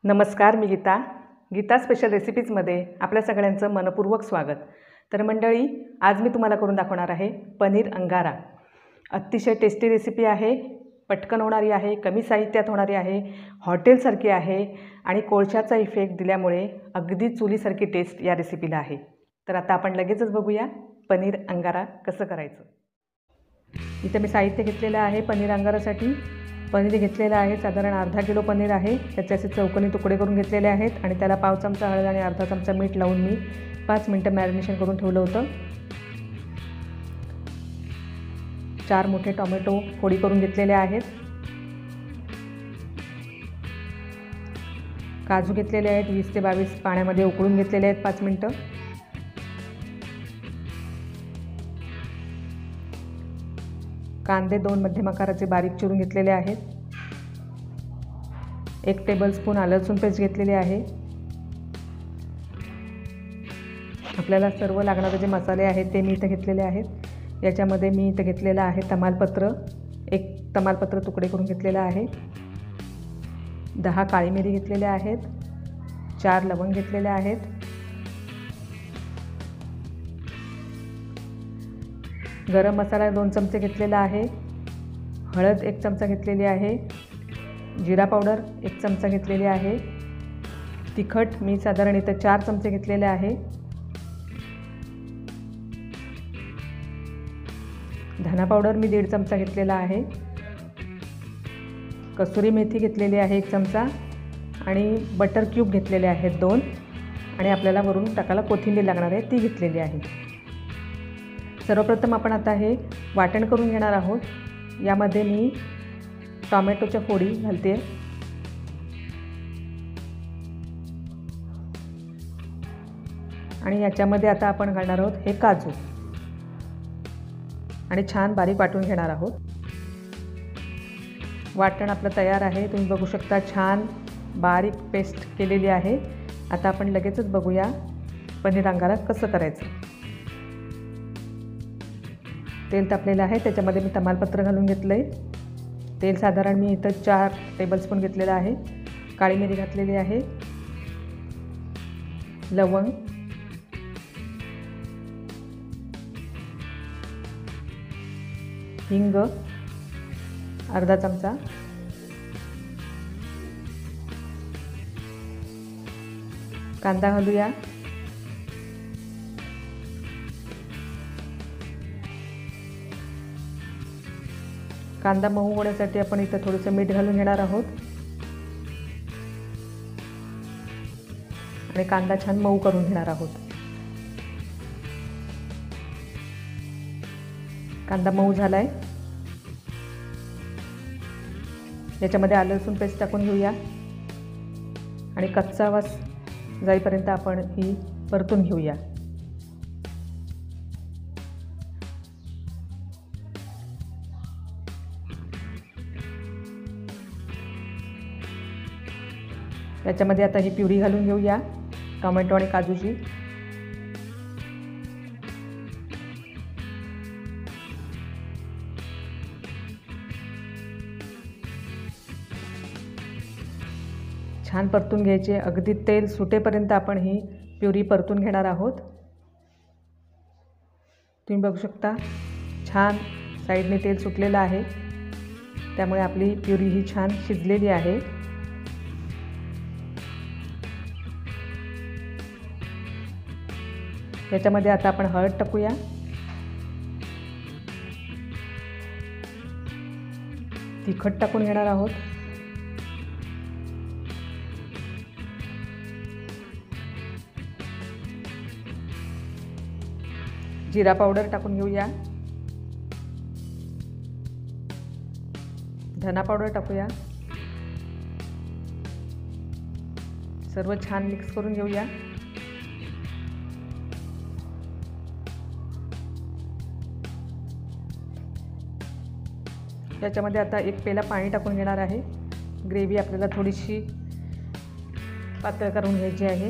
नमस्कार, मी गीता स्पेशल रेसिपीजमध्ये आपल्या सगळ्यांचं मनपूर्वक स्वागत। तर मंडळी, आज मी तुम्हाला करून दाखवणार आहे पनीर अंगारा। अतिशय टेस्टी रेसिपी आहे, पटकन होणारी आहे, कमी साहित्यात होणारी आहे, हॉटेलसारखी आहे आणि कोळशाचा इफेक्ट दिल्यामुळे अगदी चुलीसारखी टेस्ट या रेसिपीला आहे। तर आता आपण लगेचच बघूया पनीर अंगारा कसं करायचं। इथे मी साहित्य घेतलेलं आहे पनीर अंगारासाठी। पनीर घेतलेलं आहे, साधारण अर्धा किलो पनीर आहे। त्याचे असे चौकोनी तुकडे करून घेतलेले आहेत आणि त्याला पाव चमचा हळद आणि अर्धा चमचा मीठ लावून मी 5 मिनिटं मॅरिनेशन करून ठेवलं होतं। 4 मोठे टोमॅटो फोडी करून घेतलेले आहेत। काजू घेतलेले आहेत 20 ते 22 पाण्यामध्ये उकळून घेतलेले आहेत 5 मिनिटं। कांदे 2 मध्यम आकाराचे बारीक चिरून घेतलेले आहेत। 1 टेबलस्पून आलं लसूण पेस्ट घेतलेली आहे। आपल्याला सर्व लागणारे जे मसाले आहेत ते मी इथे घेतलेले आहेत। याच्यामध्ये मी इथे घेतलेलं आहे तमालपत्र, 1 तमालपत्र तुकडे करून घेतलेलं आहे। 10 काळी मिरी घेतलेल्या आहेत। 4 लवंग घेतलेल्या आहेत। गरम मसाला 2 चमचे घेतलेला आहे। हळद 1 चमचा घेतलेली आहे। जिरा पावडर 1 चमचा घेतलेली आहे। तिखट मी साधारण इथे 4 चमचे घेतलेले आहे। धना पावडर मी 1.5 चमचा घेतलेला आहे। कसुरी मेथी घेतलेली आहे 1 चमचा आणि बटर क्यूब घेतलेले आहेत 2 आणि आपल्याला वरून टाकायला कोथिंबीर लागणार आहे ती घेतलेली आहे। सर्वप्रथम आपण आता हे वाटण करून घेणार आहोत। यामध्ये मी टोमॅटोच्या फोडी घालते आणि याच्यामध्ये आता आपण घालणार आहोत हे काजू आणि छान बारीक वाटून घेणार आहोत। वाटण आपलं तयार आहे, तुम्ही बघू शकता छान बारीक पेस्ट केलेली आहे। आता आपण लगेचच बघूया पनीर अंगारा कसं करायचं। तेल तापलेलं आहे, त्याच्यामध्ये मी तमालपत्र घालून घेतलं आहे। तेल साधारण मी इथं 4 टेबलस्पून घेतलेलं आहे। काळी मिरी घातलेली आहे, लवंग, हिंग अर्धा चमचा, कांदा घालूया। कांदा मऊ होण्यासाठी आपण इथं थोडंसं मीठ घालून घेणार आहोत आणि कांदा छान मऊ करून घेणार आहोत। कांदा मऊ झालाय, याच्यामध्ये आलं लसूण पेस्ट टाकून घेऊया आणि कच्चा वास जाईपर्यंत आपण ही परतून घेऊया। याच्यामध्ये आता ही प्युरी घालून घेऊया टोमॅटो आणि काजूची। छान परतून घ्यायचे, अगदी तेल सुटेपर्यंत आपण ही प्युरी परतून घेणार आहोत। तुम्ही बघू शकता छान साईडने तेल सुटलेलं आहे, त्यामुळे आपली प्युरी ही छान शिजलेली आहे। याच्यामध्ये आता आपण हळद टाकूया, तिखट टाकून घेणार आहोत, जिरा पावडर टाकून घेऊया, धना पावडर टाकूया, सर्व छान मिक्स करून घेऊया। याच्यामध्ये आता 1 पेला पाणी टाकून घेणार आहे। ग्रेव्ही आपल्याला थोडीशी पातळ करून घ्यायची आहे।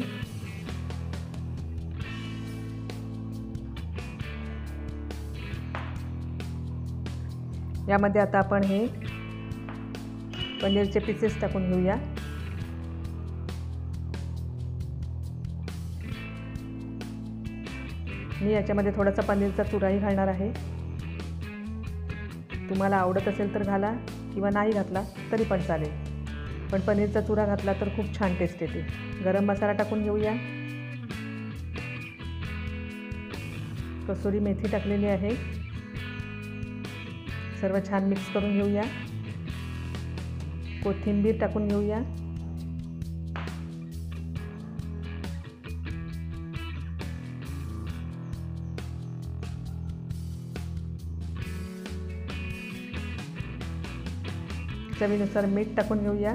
यामध्ये आता आपण हे पनीरचे पीसेस टाकून घेऊया। मी याच्यामध्ये थोडासा पनीरचा चुराही घालणार आहे. तुम्हाला आवडत असेल तर घाला किंवा नाही घातला तरी पण चालेल, पण पनीरचा चुरा घातला तर खूप छान टेस्ट येते. गरम मसाला टाकून घेऊया. कसुरी मेथी टाकलेली आहे. सर्व छान मिक्स करून घेऊया. कोथिंबीर टाकून घेऊया. चवीनुसार मीठ टाकून घेऊया.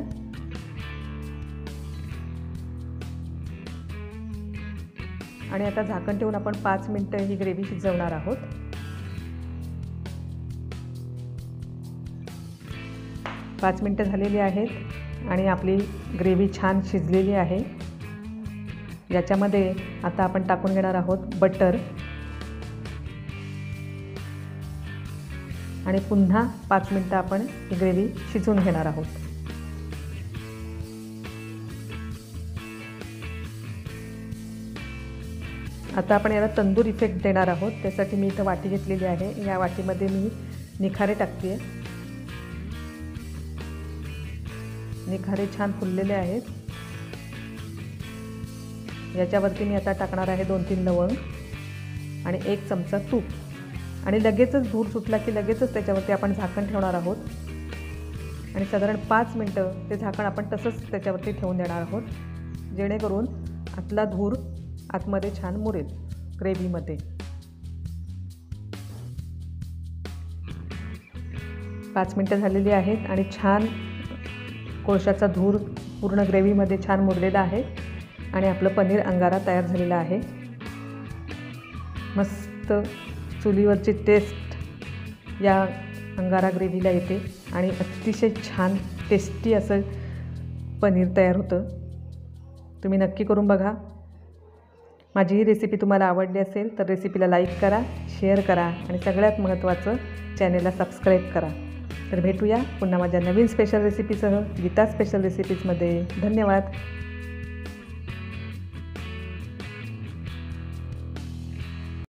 आणि आता झाकण ठेवून आपण 5 मिनिटं ही ग्रेव्ही शिजवणार आहोत. पाच मिनिटं झालेली आहेत आणि आपली ग्रेव्ही छान शिजलेली आहे. याच्यामध्ये आता आपण टाकून घेणार आहोत बटर आणि पुन्हा 5 मिनिटं आपण ही ग्रेव्ही शिजवून घेणार आहोत. आता आपण याला तंदूर इफेक्ट देणार आहोत. त्यासाठी मी इथं वाटी घेतलेली आहे. या वाटीमध्ये मी निखारे टाकते. निखारे छान फुललेले आहेत. याच्यावरती मी आता टाकणार आहे 2-3 लवंग आणि 1 चमचा तूप. आणि लगेचच धूर सुटला की लगेचच त्याच्यावरती आपण झाकण ठेवणार आहोत आणि साधारण 5 मिनिटं ते झाकण आपण तसंच त्याच्यावरती ठेवून देणार आहोत, जेणेकरून आतला धूर आतमध्ये छान मुरेल ग्रेव्हीमध्ये. 5 मिनिटं झालेली आहेत आणि छान कोळशाचा धूर पूर्ण ग्रेव्हीमध्ये छान मुरलेला आहे आणि आपलं पनीर अंगारा तयार झालेला आहे. मस्त चुलीवरची टेस्ट या अंगारा ग्रेव्हीला येते आणि अतिशय छान टेस्टी असं पनीर तयार होतं. तुम्ही नक्की करून बघा. माझी ही रेसिपी तुम्हाला आवडली असेल तर रेसिपीला लाईक करा, शेअर करा आणि सगळ्यात महत्त्वाचं चॅनेलला सबस्क्राईब करा. तर भेटूया पुन्हा माझ्या नवीन स्पेशल रेसिपीसह गीता स्पेशल रेसिपीजमध्ये. धन्यवाद.